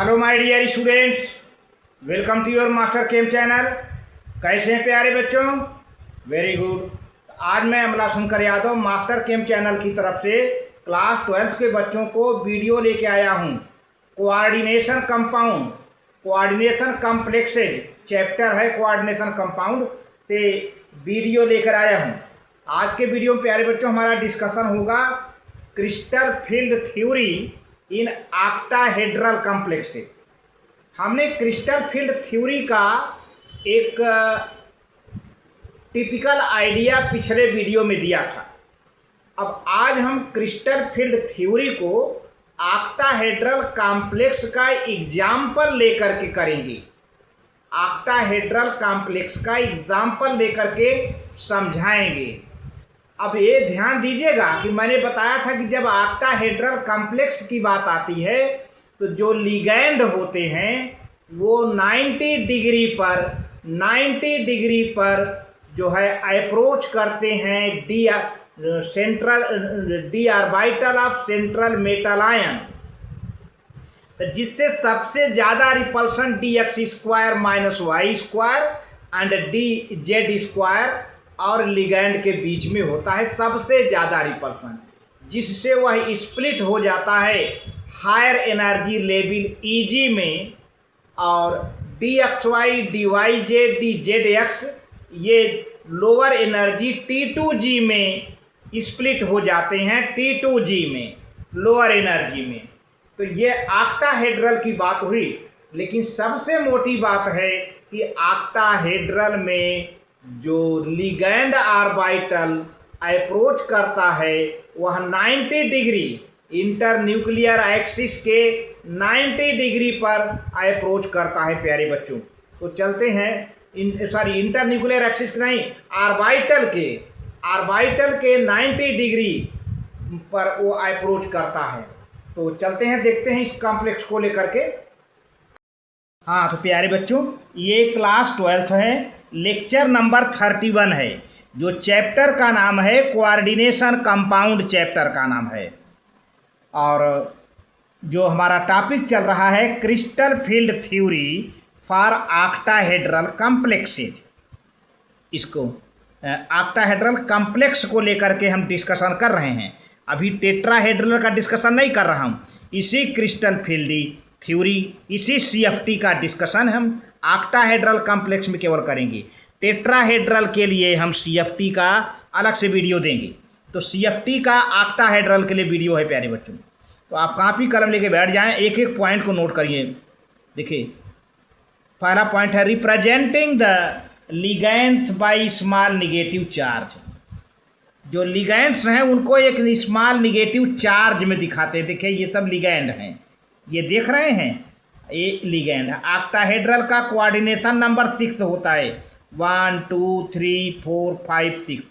Hello my dear students, welcome to your master chem channel. कैसे हैं प्यारे बच्चों? Very good. आज मैं Amla Shankar Yadav master chem channel की तरफ से क्लास 12th के बच्चों को वीडियो लेके आया हूं। Coordination compound, coordination complexes chapter है, कोऑर्डिनेशन कंपाउंड से वीडियो लेकर आया हूं। आज के वीडियो में प्यारे बच्चों हमारा डिस्कशन होगा क्रिस्टल फील्ड थ्योरी इन ऑक्टाहेड्रल कॉम्प्लेक्सेज। हमने क्रिस्टल फील्ड थ्योरी का एक टिपिकल आइडिया पिछले वीडियो में दिया था। अब आज हम क्रिस्टल फील्ड थ्योरी को ऑक्टाहेड्रल कॉम्प्लेक्स का एग्जाम्पल लेकर के करेंगे। ऑक्टाहेड्रल कॉम्प्लेक्स का एग्जाम्पल लेकर के समझाएंगे। अब ये ध्यान दीजिएगा कि मैंने बताया था कि जब ऑक्टाहेड्रल कॉम्प्लेक्स की बात आती है तो जो लिगैंड होते हैं वो 90 डिग्री पर जो है अप्रोच करते हैं D orbital of central metal ion, जिससे सबसे ज़्यादा repulsion dx² - y² and dz² और लिगैंड के बीच में होता है सबसे ज़्यादा रिपल्सन, जिससे वह स्प्लिट हो जाता है हायर एनर्जी लेवल Eg में, और dxy, dyz, dzx ये लोअर एनर्जी T2g में स्प्लिट हो जाते हैं T2g में, लोअर एनर्जी में। तो ये ऑक्टाहेड्रल की बात हुई। लेकिन सबसे मोटी बात है कि ऑक्टाहेड्रल में जो लिगैंड ऑर्बिटल अप्रोच करता है वह 90 डिग्री इंटर न्यूक्लियर एक्सिस के 90 डिग्री पर अप्रोच करता है प्यारे बच्चों। तो चलते हैं इंटर न्यूक्लियर एक्सिस के नहीं, ऑर्बिटल के 90 डिग्री पर वो अप्रोच करता है। तो चलते हैं, देखते हैं इस कॉम्प्लेक्स को लेकर के। हाँ तो प्यारे बच्चों, ये क्लास 12th है, लेक्चर नंबर 31 है। जो चैप्टर का नाम है कोऑर्डिनेशन कंपाउंड चैप्टर का नाम है, और जो हमारा टॉपिक चल रहा है crystal field theory for octahedral complexes. इसको ऑक्टाहेड्रल कॉम्प्लेक्स को लेकर के हम डिस्कशन कर रहे हैं। अभी टेट्राहेड्रल का डिस्कशन नहीं कर रहा हूँ। इसी क्रिस्टल फील्ड थ्योरी, इसी CFT का डिस्कशन हम ऑक्टाहेड्रल कॉम्प्लेक्स में केवल करेंगे। टेट्राहेड्रल के लिए हम CFT का अलग से वीडियो देंगे। तो CFT का ऑक्टाहेड्रल के लिए वीडियो है प्यारे बच्चों। तो आप कॉपी कलम लेके बैठ जाएं, एक एक पॉइंट को नोट करिए। देखिए, पहला पॉइंट है representing the ligands bye small negative charge. जो लिगैंड्स हैं उनको एक स्मॉल निगेटिव चार्ज में दिखाते हैं। देखिए ये सब लिगैंड हैं, ये देख रहे हैं, ये लिगैंड है। ऑक्टाहेड्रल का कोऑर्डिनेशन नंबर 6 होता है, 1 2 3 4 5 6।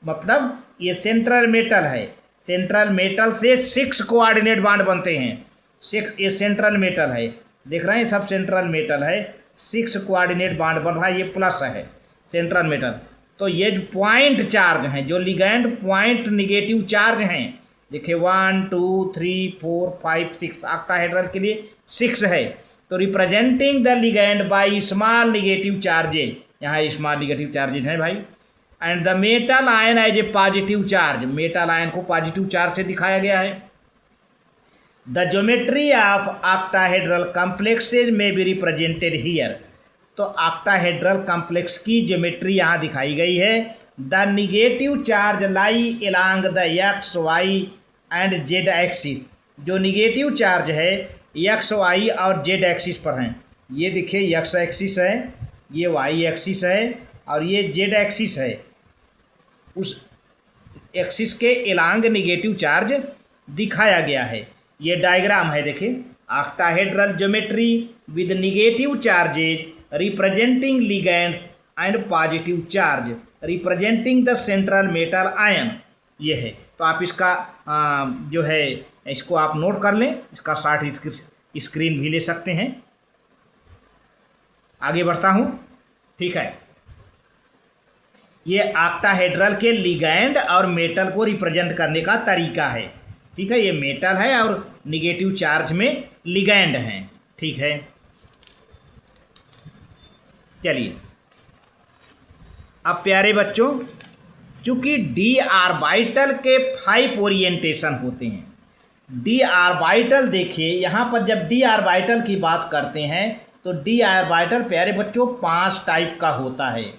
मतलब ये सेंट्रल मेटल है, सेंट्रल मेटल से 6 कोऑर्डिनेट बांड बनते हैं। 6 ये सेंट्रल मेटल है, देख रहे हैं सब सेंट्रल मेटल है, 6 कोऑर्डिनेट बांड बन रहा है, ये प्लस है सेंट्रल मेटल। तो ये जो पॉइंट चार्ज हैं, जो लिगैंड पॉइंट निगेटिव चार्ज हैं, देखिए 1 2 3 4 5 6, ऑक्टाहेड्रल के लिए 6 है। तो representing the ligand by small negative charges, यहाँ स्मॉल निगेटिव चार्जेज हैं भाई। And the metal ion as a positive charge, metal ion को पॉजिटिव चार्ज से दिखाया गया है। The geometry of octahedral complexes में बी रिप्रेजेंटेड हियर। तो ऑक्टाहेड्रल कॉम्प्लेक्स की ज्योमेट्री यहाँ दिखाई गई है। The negative charge lie along the x, y and z axis. जो निगेटिव चार्ज है x, y और z एक्सिस पर हैं। ये देखिए x एक्सिस है, ये y एक्सिस है और ये z एक्सिस है। उस एक्सिस के एलॉन्ग निगेटिव चार्ज दिखाया गया है। ये डायग्राम है, देखिए octahedral geometry with negative charges representing ligands and positive charge representing the central metal ion, ये है। तो आप इसका जो है इसको आप नोट कर लें, इसका शॉर्ट स्क्रीन भी ले सकते हैं। आगे बढ़ता हूँ, ठीक है। ये ऑक्टाहेड्रल के लिगैंड और मेटल को रिप्रेजेंट करने का तरीका है, ठीक है। ये मेटल है और निगेटिव चार्ज में लिगैंड हैं। ठीक है, चलिए अब प्यारे बच्चों, चूंकि डी ऑर्बिटल के 5 ओरिएंटेशन होते हैं। डी ऑर्बिटल देखिए यहाँ पर जब डी ऑर्बिटल की बात करते हैं तो डी ऑर्बिटल प्यारे बच्चों 5 टाइप का होता है।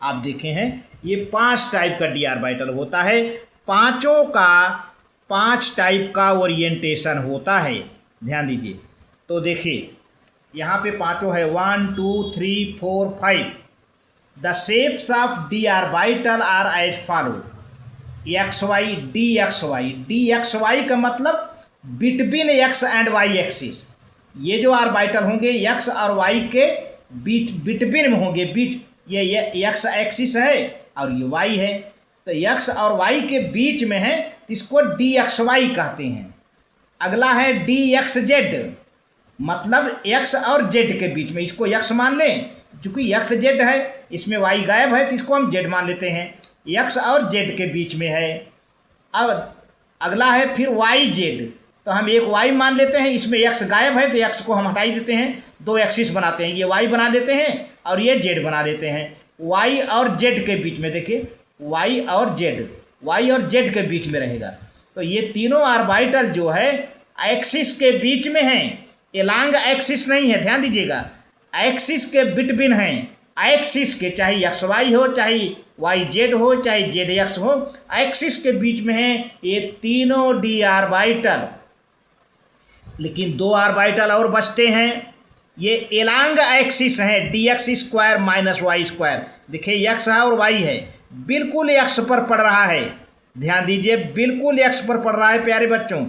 आप देखे हैं ये 5 टाइप का डी ऑर्बिटल होता है, पांचों का 5 टाइप का ओरिएंटेशन होता है। ध्यान दीजिए, तो देखिए यहाँ पे पांचों है 1 2 3 4 5। The shapes of d orbital are as follow, x y d x y. D x y का मतलब between x and y axis. ये जो ऑर्बिटल होंगे एक्स और वाई के बीच, बिटवीन में होंगे, बीच। ये एक्स एक्सिस है और ये वाई है, तो एक्स और वाई के बीच में है, तो इसको डी एक्स वाई कहते हैं। अगला है डी एक्स जेड, मतलब एक्स और जेड के बीच में, इसको एक्स मान लें, चूँकि एक्स जेड है, इसमें वाई गायब है तो इसको हम जेड मान लेते हैं, एक्स और जेड के बीच में है। अब अगला है फिर वाई जेड, तो हम एक वाई मान लेते हैं, इसमें एक्स गायब है तो एक्स को हम हटाई देते हैं, 2 एक्सिस बनाते हैं, ये वाई बना लेते हैं और ये जेड बना लेते हैं। वाई और जेड के बीच में देखिए, वाई और जेड के बीच में रहेगा। तो ये तीनों ऑर्बिटल जो है एक्सिस के बीच में हैं, एलांग एक्सिस नहीं है, ध्यान दीजिएगा, एक्सिस के बिटवीन हैं। एक्सिस के, चाहे एक्स वाई हो, चाहे वाई जेड हो, चाहे जेड एक्स हो, एक्सिस के बीच में है ये तीनों डी ऑर्बिटल। लेकिन 2 ऑर्बिटल और बचते हैं, ये एलांग एक्सिस हैं, d x square minus y square. देखिए एक्स है और वाई है, बिल्कुल एक्स पर पड़ रहा है, ध्यान दीजिए, बिल्कुल एक्स पर पड़ रहा है प्यारे बच्चों,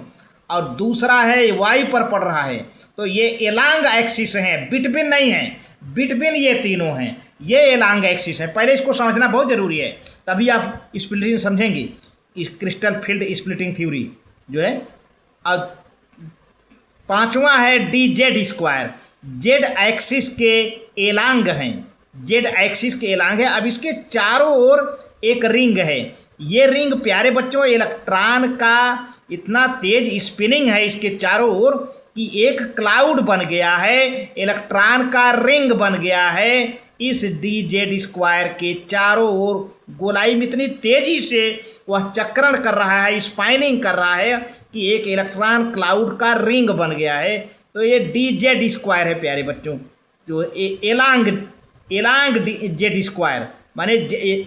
और दूसरा है वाई पर पड़ रहा है। तो ये एलांग एक्सिस हैं, बिटवीन नहीं है, बिटवीन ये तीनों हैं, ये एलांग एक्सिस है। पहले इसको समझना बहुत ज़रूरी है, तभी आप स्प्लिटिंग समझेंगे, इस क्रिस्टल फील्ड स्प्लिटिंग थ्योरी जो है। अब पांचवा है D Z square, Z axis के एलांग हैं, जेड एक्सिस के एलांग है। अब इसके चारों ओर एक रिंग है, ये रिंग प्यारे बच्चों इलेक्ट्रॉन का इतना तेज स्पिनिंग है इसके चारों ओर कि एक क्लाउड बन गया है, इलेक्ट्रॉन का रिंग बन गया है इस डी जेड स्क्वायर के चारों ओर। गोलाई में इतनी तेजी से वह चक्रण कर रहा है, स्पाइनिंग कर रहा है कि एक इलेक्ट्रॉन क्लाउड का रिंग बन गया है। तो ये डी जेड स्क्वायर है प्यारे बच्चों, जो एलांग जेड स्क्वायर माने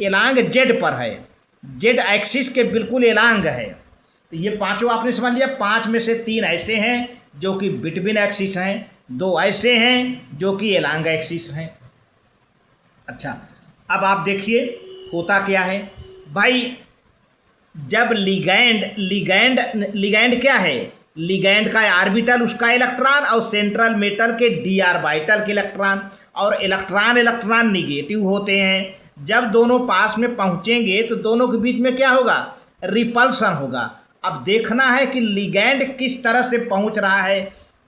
एलांग जेड पर है, जेड एक्सिस के बिल्कुल एलांग है। तो ये पांचों आपने समझ लिया। 5 में से 3 ऐसे हैं जो कि बिटवीन एक्सिस हैं, 2 ऐसे हैं जो कि एलांग एक्सिस हैं। अच्छा, अब आप देखिए होता क्या है भाई, जब लिगैंड क्या है, लिगैंड का ऑर्बिटल उसका इलेक्ट्रॉन और सेंट्रल मेटल के डी ऑर्बिटल के इलेक्ट्रॉन, और इलेक्ट्रॉन निगेटिव होते हैं। जब दोनों पास में पहुंचेंगे तो दोनों के बीच में क्या होगा, रिपल्सन होगा। अब देखना है कि लिगैंड किस तरह से पहुंच रहा है,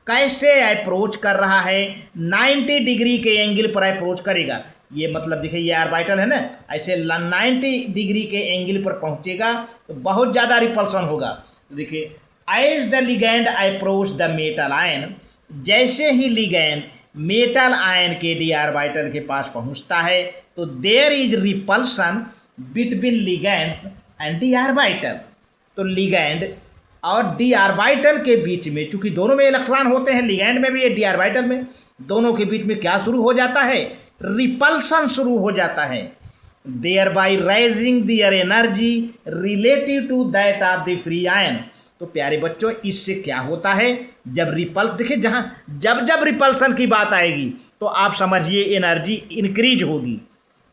कैसे अप्रोच कर रहा है, 90 डिग्री के एंगल पर अप्रोच करेगा। ये मतलब देखिए ये ऑर्बिटल है ना, ऐसे 90 डिग्री के एंगल पर पहुंचेगा तो बहुत ज़्यादा रिपल्सन होगा। तो देखिए as the ligand approach the metal ion, जैसे ही लिगैंड मेटल आयन के डी ऑर्बिटल के पास पहुंचता है तो there is repulsion between ligand and d orbital. तो लिगैंड और डी ऑर्बिटल के बीच में, चूंकि दोनों में इलेक्ट्रॉन होते हैं, लिगैंड में भी है डी ऑर्बिटल में, दोनों के बीच में क्या शुरू हो जाता है, रिपल्सन शुरू हो जाता है। Thereby raising their energy relative to that of the free ion. तो प्यारे बच्चों इससे क्या होता है, जब देखिए जब रिपल्सन की बात आएगी तो आप समझिए एनर्जी इंक्रीज होगी,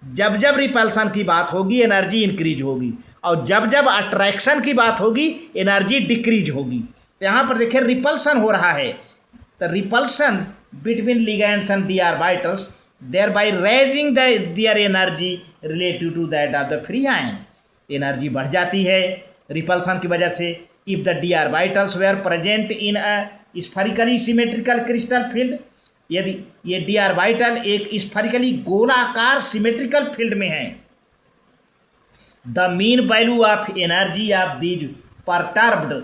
जब रिपल्सन की बात होगी एनर्जी इंक्रीज होगी, और जब अट्रैक्शन की बात होगी एनर्जी डिक्रीज होगी। तो यहाँ पर देखिए रिपल्सन हो रहा है, तो repulsion between ligands and d orbitals thereby raising their energy relative to that of the free ion. Energy बढ़ जाती है रिपल्सन की वजह से। If the d orbitals were present in a spherically symmetrical crystal field, यदि ये d orbital एक spherically गोलाकार सिमेट्रिकल फील्ड में है, the mean value of energy of these perturbed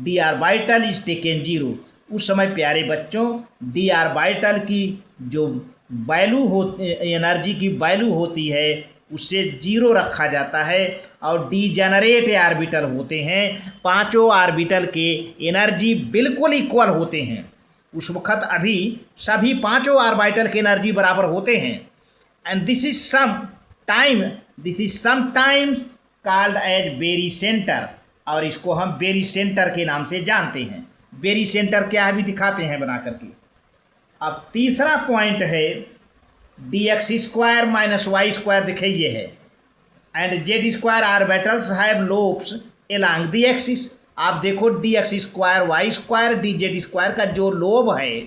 d orbital is taken 0। उस समय प्यारे बच्चों डी ऑर्बिटल की जो वैल्यू होती, एनर्जी की वैल्यू होती है उससे 0 रखा जाता है और डीजेनरेट ऑर्बिटल होते हैं। पांचों ऑर्बिटल के एनर्जी बिल्कुल इक्वल होते हैं। उस वक्त अभी सभी पांचों ऑर्बिटल के एनर्जी बराबर होते हैं। And this is sometimes called as barycentre, और इसको हम बेरी सेंटर के नाम से जानते हैं। बेरी सेंटर क्या है भी दिखाते हैं बना करके। अब तीसरा पॉइंट है dx² - y², देखिए ये है। And z² orbitals have lobes along the axis. आप देखो dx², y², dz² का जो लोब है,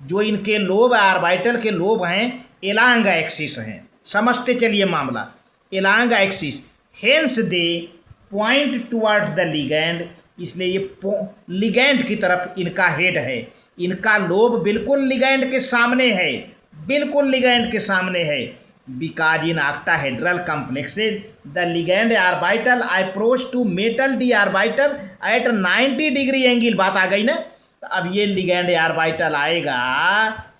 जो इनके लोब ऑर्बिटल के लोब हैं एलॉन्ग एक्सिस हैं। समझते चलिए मामला, along axis, hence they point towards the ligand, इसलिए ये लिगैंड की तरफ इनका हेड है। इनका लोब बिल्कुल लिगैंड के सामने है, बिल्कुल लिगैंड के सामने है। Because in octahedral complexes the ligand orbital approach to metal d orbital at 90 degree angle. बात आ गई ना। तो अब ये लिगैंड ऑर्बिटल आएगा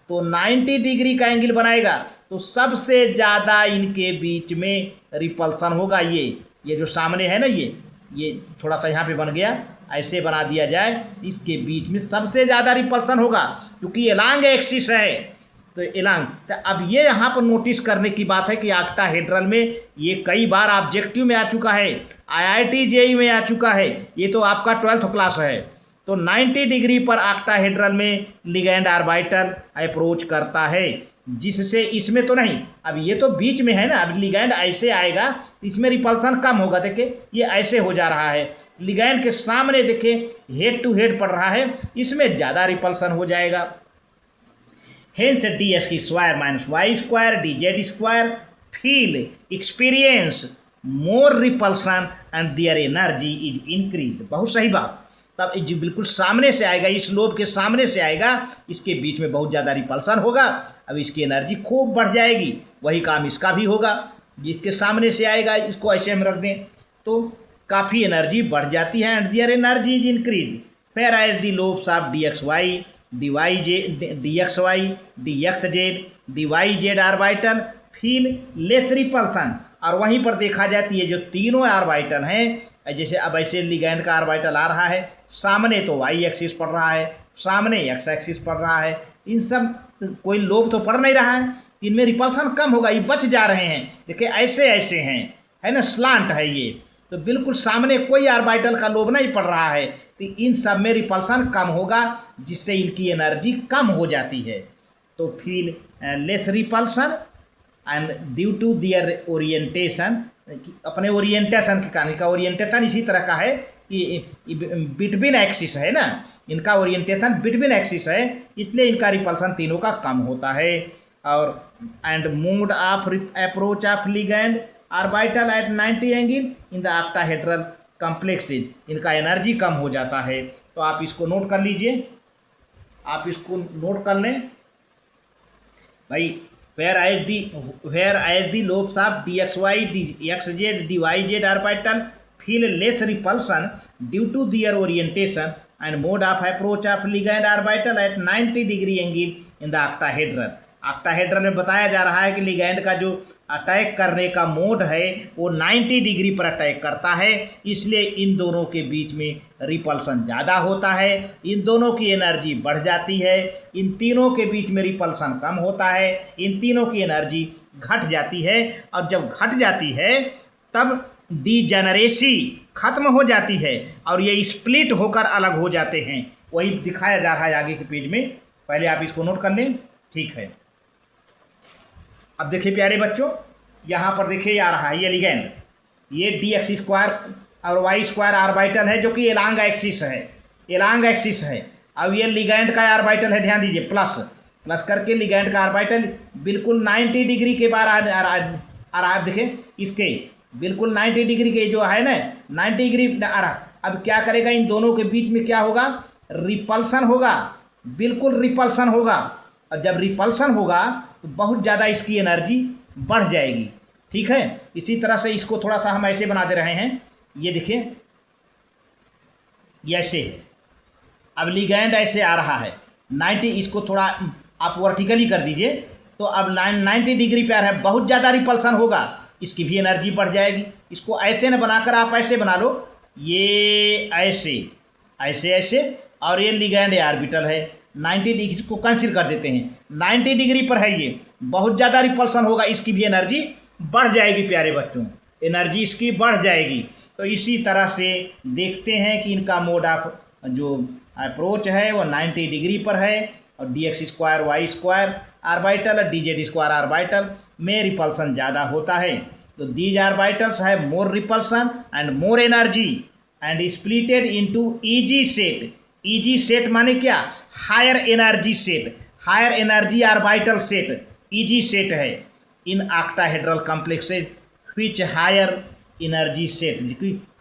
तो 90 डिग्री का एंगल बनाएगा, तो सबसे ज़्यादा इनके बीच में रिपल्सन होगा। ये जो सामने है ना, ये थोड़ा सा यहाँ पे बन गया, ऐसे बना दिया जाए, इसके बीच में सबसे ज़्यादा रिपल्सन होगा क्योंकि एलॉन्ग एक्सिस है। तो एलॉन्ग, तो अब ये यहाँ पर नोटिस करने की बात है कि ऑक्टाहेड्रल में ये कई बार ऑब्जेक्टिव में आ चुका है, IIT JEE में आ चुका है, ये तो आपका 12th क्लास है। तो 90 डिग्री पर ऑक्टाहेड्रल में लिगैंड ऑर्बिटल अप्रोच करता है, जिससे इसमें तो नहीं, अब ये तो बीच में है ना, अब लिगैंड ऐसे आएगा तो इसमें रिपल्सन कम होगा। देखिए ये ऐसे हो जा रहा है, लिगैंड के सामने देखिए हेड टू हेड पड़ रहा है, इसमें ज़्यादा रिपल्सन हो जाएगा। Hence dx² - y² dz² feel experience more repulsion and their energy is increase. बहुत सही बात। तब जो बिल्कुल सामने से आएगा, इस लोब के सामने से आएगा, इसके बीच में बहुत ज़्यादा रिपल्सन होगा, अब इसकी एनर्जी खूब बढ़ जाएगी। वही काम इसका भी होगा, जिसके सामने से आएगा इसको ऐसे हम रख दें तो काफ़ी एनर्जी बढ़ जाती है। And their energy is increase fair as the lobes of dxy dxy dxz dyz orbital feel less repulsion. और वहीं पर देखा जाती है जो तीनों ऑर्बिटल हैं, जैसे अब ऐसे लिगैंड का ऑर्बिटल आ रहा है, सामने तो y एक्सिस पड़ रहा है, सामने x एक्सिस पड़ रहा है, इन सब कोई लोब तो पड़ नहीं रहा है, इनमें रिपल्सन कम होगा, ये बच जा रहे हैं। देखिए ऐसे ऐसे हैं, है ना, स्लांट है ये, तो बिल्कुल सामने कोई ऑर्बिटल का लोब नहीं पड़ रहा है, तो इन सब में रिपल्सन कम होगा, जिससे इनकी एनर्जी कम हो जाती है। तो feel less repulsion and due to their orientation, अपने ओरिएंटेशन के कारण, का ओरिएंटेशन इसी तरह का है कि बिटवीन एक्सिस है ना, इनका ओरिएंटेशन बिटवीन एक्सिस है, इसलिए इनका रिपल्सन तीनों का कम होता है। और and mode of approach of ligand orbital at 90 angle in the octahedral complexes, इनका एनर्जी कम हो जाता है। तो आप इसको नोट कर लीजिए, आप इसको नोट कर लें भाई। where as the lobes of dxy dxz dyz orbital feel less repulsion due to their orientation and mode of approach of ligand orbital at 90 degree angle in the octahedral। Octahedral में बताया जा रहा है कि ligand का जो attack करने का मोड है वो 90 डिग्री पर अटैक करता है, इसलिए इन दोनों के बीच में रिपल्सन ज़्यादा होता है, इन दोनों की एनर्जी बढ़ जाती है, इन तीनों के बीच में रिपल्सन कम होता है, इन तीनों की एनर्जी घट जाती है। और जब घट जाती है तब डीजेनरेसी खत्म हो जाती है और ये स्प्लिट होकर अलग हो जाते हैं। वही दिखाया जा रहा है आगे के पेज में, पहले आप इसको नोट कर लें, ठीक है। अब देखिए प्यारे बच्चों, यहाँ पर देखिए आ रहा है ये लिगैंड, ये dx² और y² ऑर्बिटल है जो कि एलॉन्ग एक्सिस है, एलॉन्ग एक्सिस है। अब ये लिगैंड का ऑर्बिटल है, ध्यान दीजिए, प्लस करके लिगैंड का ऑर्बिटल बिल्कुल 90 डिग्री के बाहर आ रहा है। देखिए इसके बिल्कुल 90 डिग्री के जो है ना, 90 डिग्री आ रहा। अब क्या करेगा, इन दोनों के बीच में क्या होगा, रिपल्सन होगा, बिल्कुल रिपल्सन होगा। और जब रिपल्सन होगा तो बहुत ज़्यादा इसकी एनर्जी बढ़ जाएगी, ठीक है। इसी तरह से इसको थोड़ा सा हम ऐसे बना दे रहे हैं, ये देखिए ये ऐसे है। अब लिगैंड ऐसे आ रहा है 90, इसको थोड़ा आप वर्टिकली कर दीजिए, तो अब 90 डिग्री पे आ रहा है, बहुत ज़्यादा रिपल्सन होगा, इसकी भी एनर्जी बढ़ जाएगी। इसको ऐसे न बनाकर आप ऐसे बना लो, ये ऐसे ऐसे ऐसे, और ये लिगैंड ऑर्बिटल है 90 डिग्री को कंसीडर कर देते हैं, 90 डिग्री पर है, ये बहुत ज़्यादा रिपल्सन होगा, इसकी भी एनर्जी बढ़ जाएगी प्यारे बच्चों, एनर्जी इसकी बढ़ जाएगी। तो इसी तरह से देखते हैं कि इनका मोड ऑफ जो अप्रोच है वो 90 डिग्री पर है, और dx² y² ऑर्बिटल और dz² ऑर्बिटल में रिपल्सन ज़्यादा होता है। तो दीज ऑर्बिटल्स है more repulsion and more energy and splitted into e g set. E g set माने क्या? Higher energy set, higher energy orbital set e g set है in octahedral complexes which higher energy set,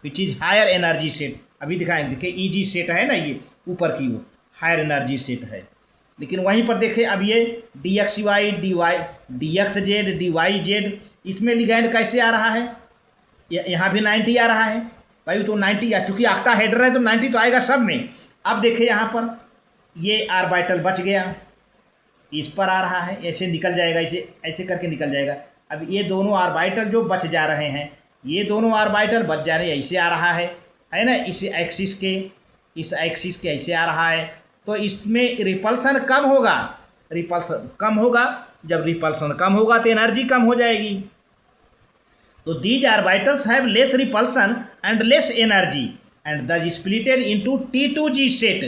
which is higher energy set. अभी दिखाएंगे, देखिए easy set है ना, ये ऊपर की ओर हायर एनर्जी सेट है। लेकिन वहीं पर देखें अब ये dxy dxz dyz, इसमें लिगैंड कैसे आ रहा है? यहाँ भी 90 आ रहा है भाई, तो 90 या चूँकि ऑक्टाहेड्रल है तो 90 तो आएगा सब में। अब देखिए यहाँ पर ये ऑर्बिटल बच गया, इस पर आ रहा है, ऐसे निकल जाएगा, इसे ऐसे करके निकल जाएगा। अब ये दोनों ऑर्बिटल जो बच जा रहे हैं, ये दोनों ऑर्बिटल बच जा रहे हैं, ऐसे आ रहा है ना, इस एक्सिस के ऐसे आ रहा है, तो इसमें रिपल्सन कम होगा, रिपल्सन कम होगा। जब रिपल्सन कम होगा तो एनर्जी कम हो जाएगी। तो these orbitals have less repulsion and less energy and thus splitted into T2G set.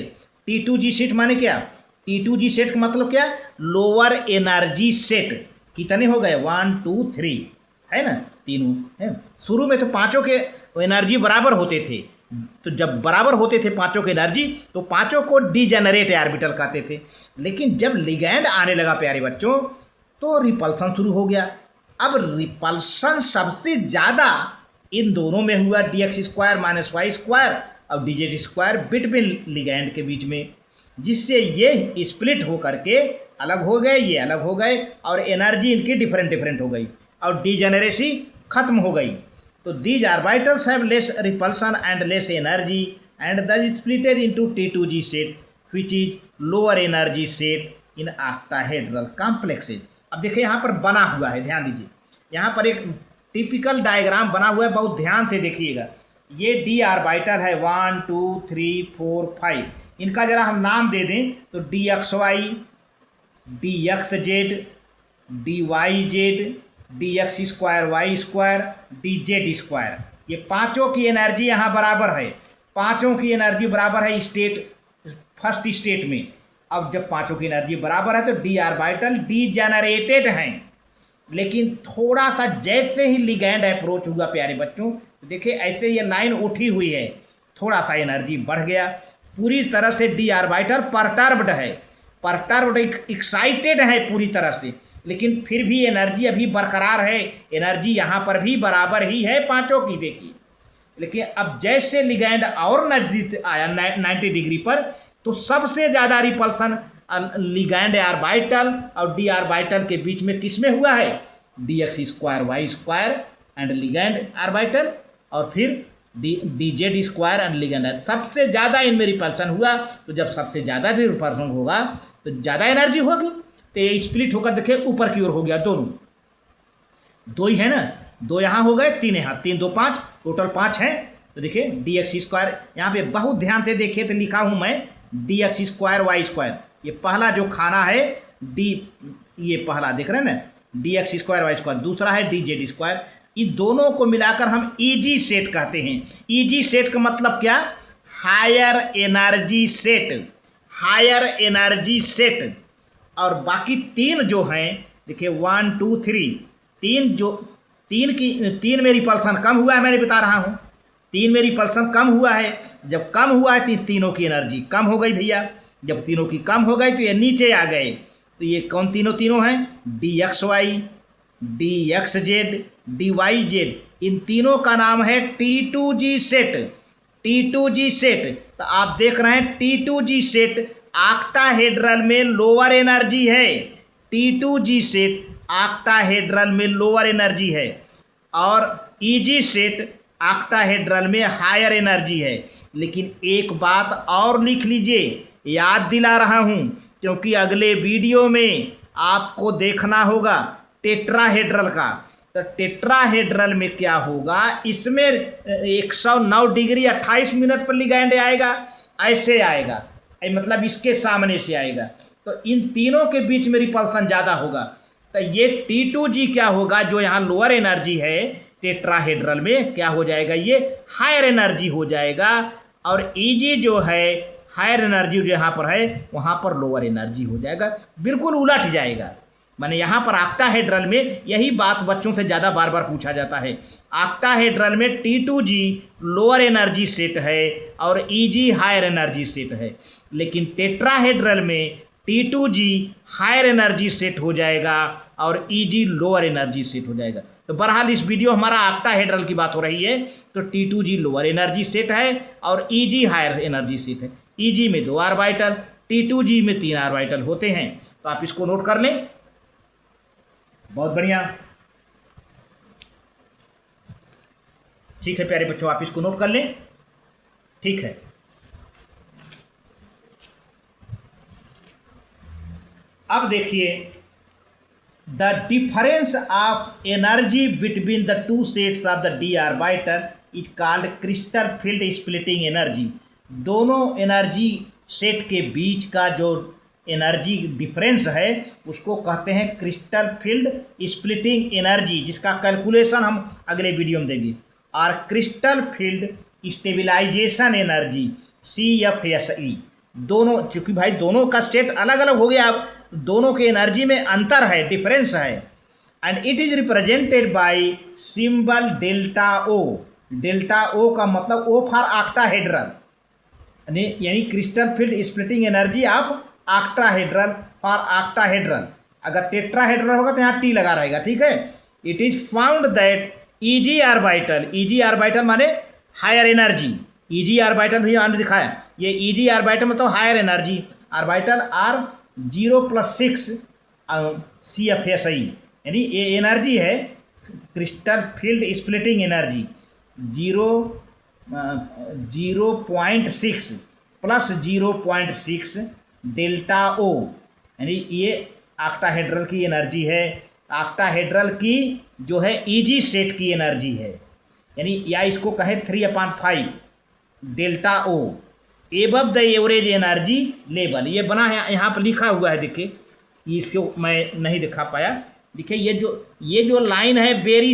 T2G set माने क्या? T2G सेट का मतलब क्या? Lower energy set. कितने हो गए? 1 2 3 है ना, तीनों है। शुरू में तो पांचों के एनर्जी बराबर होते थे, तो जब बराबर होते थे पांचों की एनर्जी तो पांचों को डिजेनरेट ऑर्बिटल कहते थे। लेकिन जब लिगैंड आने लगा प्यारे बच्चों तो रिपल्सन शुरू हो गया। अब रिपल्सन सबसे ज़्यादा इन दोनों में हुआ, dx² -y² और dz² बिटवीन लिगैंड के बीच में, जिससे ये स्प्लिट हो करके अलग हो गए, ये अलग हो गए, और एनर्जी इनकी डिफरेंट हो गई और डिजेनरेसी खत्म हो गई। तो these orbitals have less repulsion and less energy and thus splitted into T2G set which is lower energy set in octahedral complexes. अब देखिए यहाँ पर बना हुआ है, ध्यान दीजिए, यहाँ पर एक टिपिकल डायग्राम बना हुआ है, बहुत ध्यान से देखिएगा। ये d ऑर्बिटल है 1 2 3 4 5, इनका जरा हम नाम दे दें तो dxy dxz dyz dx² y² dz²। ये पांचों की एनर्जी यहाँ बराबर है, पांचों की एनर्जी बराबर है स्टेट, फर्स्ट स्टेट में। अब जब पांचों की एनर्जी बराबर है तो d ऑर्बिटल डीजेनरेटेड हैं। लेकिन थोड़ा सा जैसे ही लिगैंड अप्रोच हुआ प्यारे बच्चों, देखिए ऐसे ये लाइन उठी हुई है, थोड़ा सा एनर्जी बढ़ गया, पूरी तरह से d ऑर्बिटल परटर्ब्ड है, परटर्ब्ड एक्साइटेड है पूरी तरह से, लेकिन फिर भी एनर्जी अभी बरकरार है, एनर्जी यहाँ पर भी बराबर ही है पांचों की, देखिए। लेकिन अब जैसे लिगैंड और नजदीक आया 90 डिग्री पर, तो सबसे ज़्यादा रिपल्सन लिगैंड ऑर्बिटल और d ऑर्बिटल के बीच में किसमें हुआ है? dx² y² and ligand orbital, और फिर dz² एंड लिगैंड। सबसे ज़्यादा इनमें रिपल्सन हुआ, तो जब सबसे ज़्यादा रिपल्सन होगा तो ज़्यादा एनर्जी होगी, तो ये स्प्लिट होकर देखिए ऊपर की ओर हो गया, दोनों दो ही है ना, दो यहाँ हो गए, तीन यहाँ, 3 2 5, टोटल 5 हैं। तो देखिए dx², यहाँ पे बहुत ध्यान से देखिए तो लिखा हूँ मैं dx² y², ये पहला जो खाना है d, ये पहला देख रहे हैं ना dx² y², दूसरा है dz²। इन दोनों को मिलाकर हम ईजी सेट कहते हैं। ईजी सेट का मतलब क्या? Higher energy set, higher energy set. और बाकी तीन जो हैं देखिए 1 2 3, तीन में रिपल्सन कम हुआ है, मैंने बता रहा हूँ, 3 में रिपल्सन कम हुआ है। जब कम हुआ है तो तीनों की एनर्जी कम हो गई भैया, जब तीनों की कम हो गई तो ये नीचे आ गए। तो ये कौन तीनों हैं? dxy dxz dyz, इन तीनों का नाम है T2G सेट, T2G सेट। तो आप देख रहे हैं T2G सेट ऑक्टाहेड्रल में लोअर एनर्जी है, T2G सेट ऑक्टाहेड्रल में लोअर एनर्जी है, और ईजी सेट ऑक्टाहेड्रल में हायर एनर्जी है। लेकिन एक बात और लिख लीजिए, याद दिला रहा हूँ, क्योंकि अगले वीडियो में आपको देखना होगा टेट्राहेड्रल का। तो टेट्राहेड्रल में क्या होगा, इसमें 109 डिग्री 28 मिनट पर लिगैंड आएगा, ऐसे आएगा, मतलब इसके सामने से आएगा। तो इन तीनों के बीच में रिपल्सन ज़्यादा होगा। तो ये T2G क्या होगा, जो यहाँ लोअर एनर्जी है टेट्राहेड्रल में, क्या हो जाएगा, ये हायर एनर्जी हो जाएगा। और EG जो है हायर एनर्जी जो यहाँ पर है, वहाँ पर लोअर एनर्जी हो जाएगा, बिल्कुल उलट जाएगा। माने यहाँ पर ऑक्टाहेड्रल में यही बात बच्चों से ज़्यादा बार बार पूछा जाता है। ऑक्टाहेड्रल में T2G लोअर एनर्जी सेट है और EG हायर एनर्जी सेट है। लेकिन टेट्राहेड्रल में T2G हायर एनर्जी सेट हो जाएगा और EG लोअर एनर्जी सेट हो जाएगा। तो बहरहाल इस वीडियो हमारा ऑक्टाहेड्रल की बात हो रही है, तो T2G लोअर एनर्जी सेट है और EG हायर एनर्जी सेट है। EG में 2 ऑर्बिटल, T2G में 3 ऑर्बिटल होते हैं। तो आप इसको नोट कर लें। बहुत बढ़िया, ठीक है प्यारे बच्चों, आप इसको नोट कर लें। ठीक है, अब देखिए, the difference of energy between the two sets of the d orbital is called crystal field splitting energy. दोनों एनर्जी सेट के बीच का जो एनर्जी डिफरेंस है उसको कहते हैं क्रिस्टल फील्ड स्प्लिटिंग एनर्जी, जिसका कैलकुलेशन हम अगले वीडियो में देंगे। और crystal field stabilisation energy CFSE, दोनों, चूँकि भाई दोनों का सेट अलग अलग हो गया, अब दोनों के एनर्जी में अंतर है, डिफरेंस है। And it is represented by symbol delta O। Delta O का मतलब O फॉर ऑक्टाहेड्रल, यानी crystal field splitting energy of octahedral for octahedral. अगर टेट्राहेड्रल होगा तो यहाँ T लगा रहेगा, ठीक है। It is found that EG orbital माने हायर एनर्जी, EG ऑर्बिटल भी हमने दिखाया, ये EG ऑर्बिटल मतलब higher energy orbital are 0+6 CFSE, यानी ये एनर्जी है crystal field splitting energy 0.6 plus 0.6 delta O, यानी ये ऑक्टाहेड्रल की एनर्जी है। ऑक्टाहेड्रल की जो है EG सेट की एनर्जी है, यानी या इसको कहें 3/5 delta O above the average energy level. ये बना है, यहाँ पर लिखा हुआ है, देखिए, इसको मैं नहीं दिखा पाया। देखिए ये जो लाइन है बेरी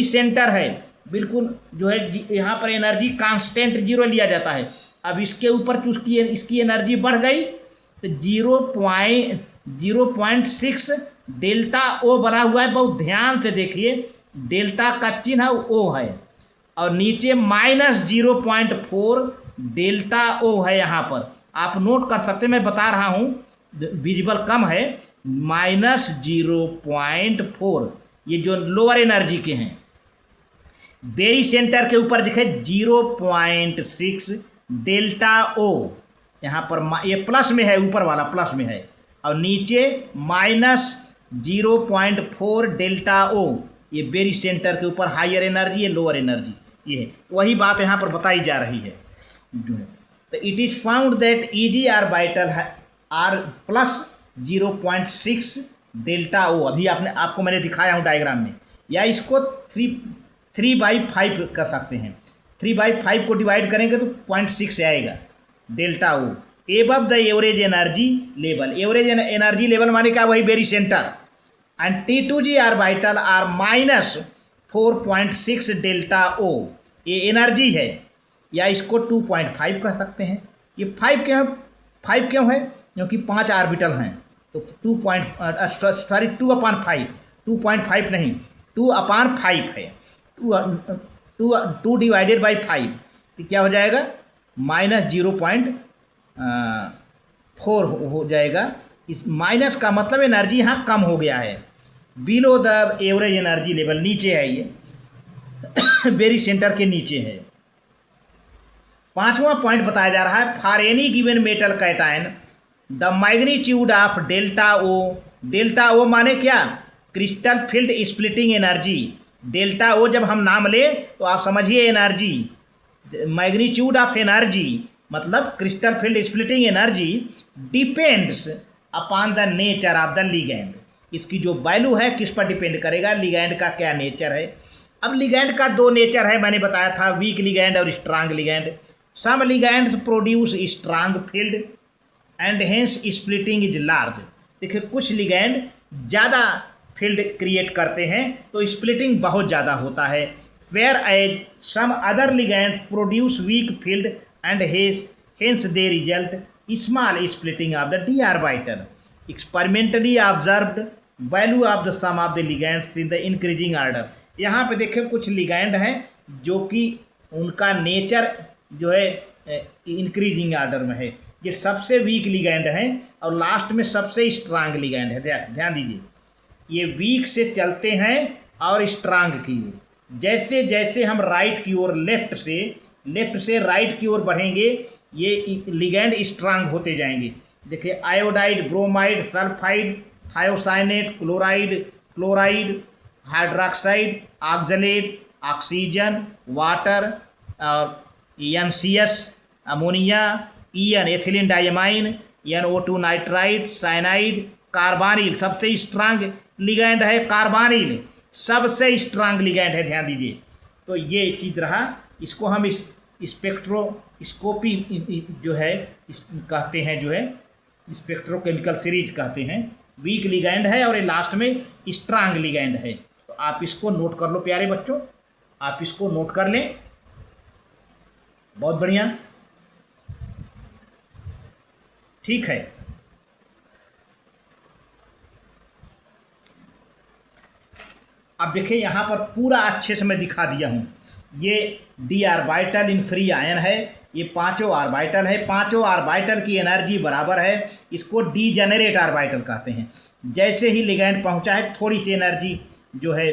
सेंटर है, बिल्कुल जो है यहाँ पर एनर्जी कांस्टेंट 0 लिया जाता है। अब इसके ऊपर चूँकि इसकी एनर्जी बढ़ गई तो 0.6 डेल्टा O बना हुआ है। बहुत ध्यान से देखिए, डेल्टा का चिन्ह O है और नीचे -0.4 डेल्टा O है। यहाँ पर आप नोट कर सकते हैं, मैं बता रहा हूँ, विजिबल कम है, -0.4, ये जो लोअर एनर्जी के हैं। बेरी सेंटर के ऊपर दिखे 0.6 डेल्टा O, यहाँ पर ये प्लस में है, ऊपर वाला प्लस में है, और नीचे -0.4 डेल्टा O, ये बेरी सेंटर के ऊपर हायर एनर्जी, ये लोअर एनर्जी, ये है। वही बात यहाँ पर बताई जा रही है जो है। तो it is found that EG orbital are plus 0.6 delta O। अभी आपको मैंने दिखाया हूँ डायग्राम में, या इसको 3/5 कर सकते हैं। 3/5 को डिवाइड करेंगे तो 0.6 आएगा delta O above the average energy level. Average energy level माने क्या, वही barycentre. And T2G orbital are -4.6 delta O, ये एनर्जी है, या इसको 2.5 कह सकते हैं। ये 5 क्यों है, क्योंकि 5 ऑर्बिटल हैं, तो 2.5 नहीं, 2/5 है। 2 डिवाइडेड बाई 5 तो क्या हो जाएगा, -0.4 हो जाएगा। इस माइनस का मतलब एनर्जी यहाँ कम हो गया है, below the average energy level, नीचे है, ये बेरी सेंटर के नीचे है। 5वां पॉइंट बताया जा रहा है, for any given metal cation the magnitude of delta O। Delta O माने क्या, crystal field splitting energy, delta O जब हम नाम ले तो आप समझिए एनर्जी, मैग्नीट्यूड ऑफ एनर्जी मतलब crystal field splitting energy depends upon the nature of the ligand. इसकी जो वैल्यू है किस पर डिपेंड करेगा, लिगैंड का क्या नेचर है। अब लिगैंड का दो नेचर है, मैंने बताया था, वीक लिगैंड और strong ligand. Some ligands produce strong field and hence splitting is large. देखिए कुछ लिगैंड ज़्यादा फील्ड क्रिएट करते हैं तो स्प्लिटिंग बहुत ज़्यादा होता है। Whereas some other ligand produce weak field and hence they result small splitting of the d orbital. Experimentally observed value of the some of the ligands in the increasing order. यहाँ पे देखें कुछ ligand हैं जो कि उनका nature जो है इंक्रीजिंग ऑर्डर में है। ये सबसे वीक लिगैंड हैं और लास्ट में सबसे स्ट्रांग लिगैंड है। ध्यान दीजिए, ये वीक से चलते हैं और स्ट्रांग की ओर। जैसे जैसे हम राइट की ओर लेफ्ट से राइट की ओर बढ़ेंगे ये लिगैंड स्ट्रांग होते जाएंगे। देखिए iodide, bromide, sulphide, thiocyanate, chloride, hydroxide, oxalate, oxygen, water और NCS, ammonia, EN ethylene diamine, NO2 nitride, cyanide, carbonyl. सबसे स्ट्रांग लिगैंड है कार्बानिल, सबसे स्ट्रांग लिगैंड है, ध्यान दीजिए। तो ये चीज़ रहा, इसको हम स्पेक्ट्रोस्कोपी जो है कहते हैं, जो है स्पेक्ट्रोकेमिकल सीरीज कहते हैं। वीक लिगैंड है और ये लास्ट में स्ट्रांग लिगैंड है। तो आप इसको नोट कर लो प्यारे बच्चों, आप इसको नोट कर लें, बहुत बढ़िया, ठीक है। अब देखिए यहाँ पर पूरा अच्छे से मैं दिखा दिया हूँ। ये d orbital in free ion है, ये पांचों ऑर्बिटल है, पांचों ऑर्बिटल की एनर्जी बराबर है। इसको डीजेनरेट ऑर्बिटल कहते हैं। जैसे ही लिगैंड पहुंचा है थोड़ी सी एनर्जी जो है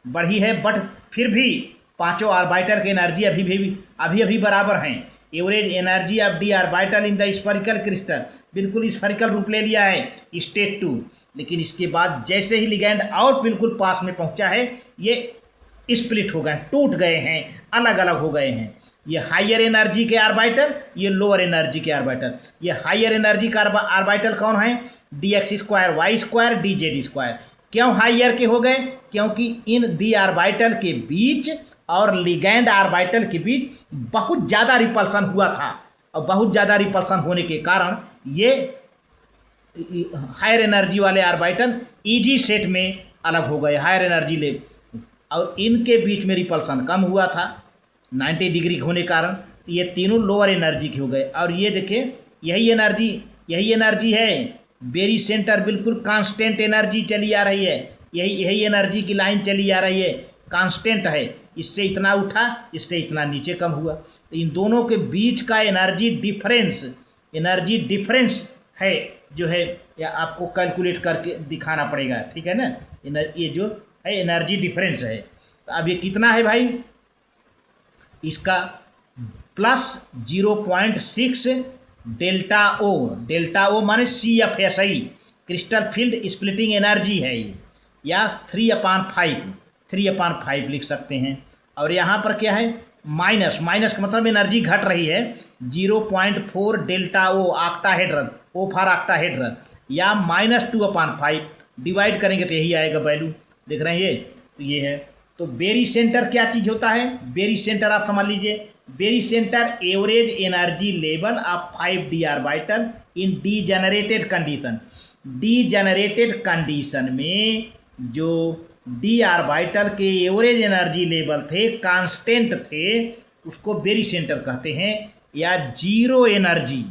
बढ़ी है, बट फिर भी पांचों ऑर्बिटल की एनर्जी अभी बराबर हैं। Average energy of d orbital in the spherical crystal, बिल्कुल स्फेरिकल रूप ले लिया है, स्टेट 2। लेकिन इसके बाद जैसे ही लिगैंड और बिल्कुल पास में पहुंचा है ये स्प्लिट हो गए, टूट गए हैं, अलग अलग हो गए हैं। ये हाइयर एनर्जी के ऑर्बिटल, ये लोअर एनर्जी के ऑर्बिटल। ये हाइयर एनर्जी का ऑर्बिटल कौन है, dx square y square dz square. क्यों हाइयर के हो गए, क्योंकि इन डी ऑर्बिटल के बीच और लिगैंड ऑर्बिटल के बीच बहुत ज़्यादा रिपल्सन हुआ था, और बहुत ज़्यादा रिपल्सन होने के कारण ये हायर एनर्जी वाले ऑर्बिटल ईजी सेट में अलग हो गए, हायर एनर्जी ले, और इनके बीच में रिपल्सन कम हुआ था 90 डिग्री होने के कारण। ये तीनों लोअर एनर्जी के हो गए। और ये देखिए यही एनर्जी है, बेरी सेंटर बिल्कुल कांस्टेंट एनर्जी चली आ रही है, यही एनर्जी की लाइन चली आ रही है, कांस्टेंट है। इससे इतना उठा, इससे इतना नीचे कम हुआ। तो इन दोनों के बीच का एनर्जी डिफरेंस है जो है, या आपको कैलकुलेट करके दिखाना पड़ेगा, ठीक है ना। ये जो है एनर्जी डिफरेंस है। तो अब ये कितना है भाई, इसका प्लस 0.6 डेल्टा ओ माने CFSI, crystal field splitting energy है ये, या 3/5 लिख सकते हैं। और यहाँ पर क्या है, माइनस का मतलब एनर्जी घट रही है, 0.4 delta O octahedral, O for octahedral, या -2/5 डिवाइड करेंगे तो यही आएगा वैल्यू, देख रहे हैं ये, तो ये है। तो बेरी सेंटर क्या चीज़ होता है, बेरी सेंटर आप समझ लीजिए, barycentre average energy level of 5d orbital in degenerated condition. Degenerated condition में जो डी ऑर्बिटल के एवरेज एनर्जी लेवल थे, कांस्टेंट थे, उसको बेरी सेंटर कहते हैं, या जीरो एनर्जी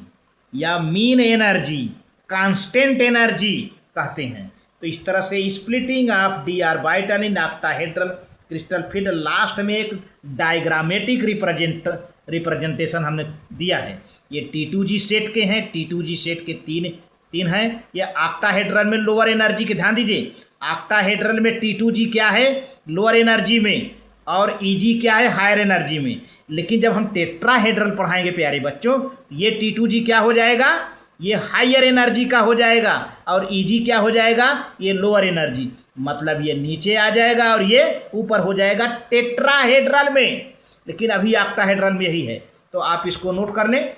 या मीन एनर्जी, कांस्टेंट एनर्जी कहते हैं। तो इस तरह से splitting of d orbital in octahedral crystal field last में एक डायग्रामेटिक रिप्रेजेंटेशन हमने दिया है। ये T2G सेट के हैं, T2G सेट के तीन हैं। ये ऑक्टाहेड्रल में लोअर एनर्जी के, ध्यान दीजिए, ऑक्टाहेड्रल में T2G क्या है, लोअर एनर्जी में, और EG क्या है, हायर एनर्जी में। लेकिन जब हम टेट्राहेड्रल पढ़ाएंगे प्यारे बच्चों, ये T2G क्या हो जाएगा, ये हाइयर एनर्जी का हो जाएगा, और EG क्या हो जाएगा, ये लोअर एनर्जी। मतलब ये नीचे आ जाएगा और ये ऊपर हो जाएगा टेट्राहेड्रल में, लेकिन अभी ऑक्टाहेड्रल में यही है, तो आप इसको नोट कर लें।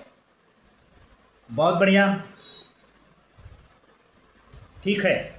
बहुत बढ़िया, ठीक है।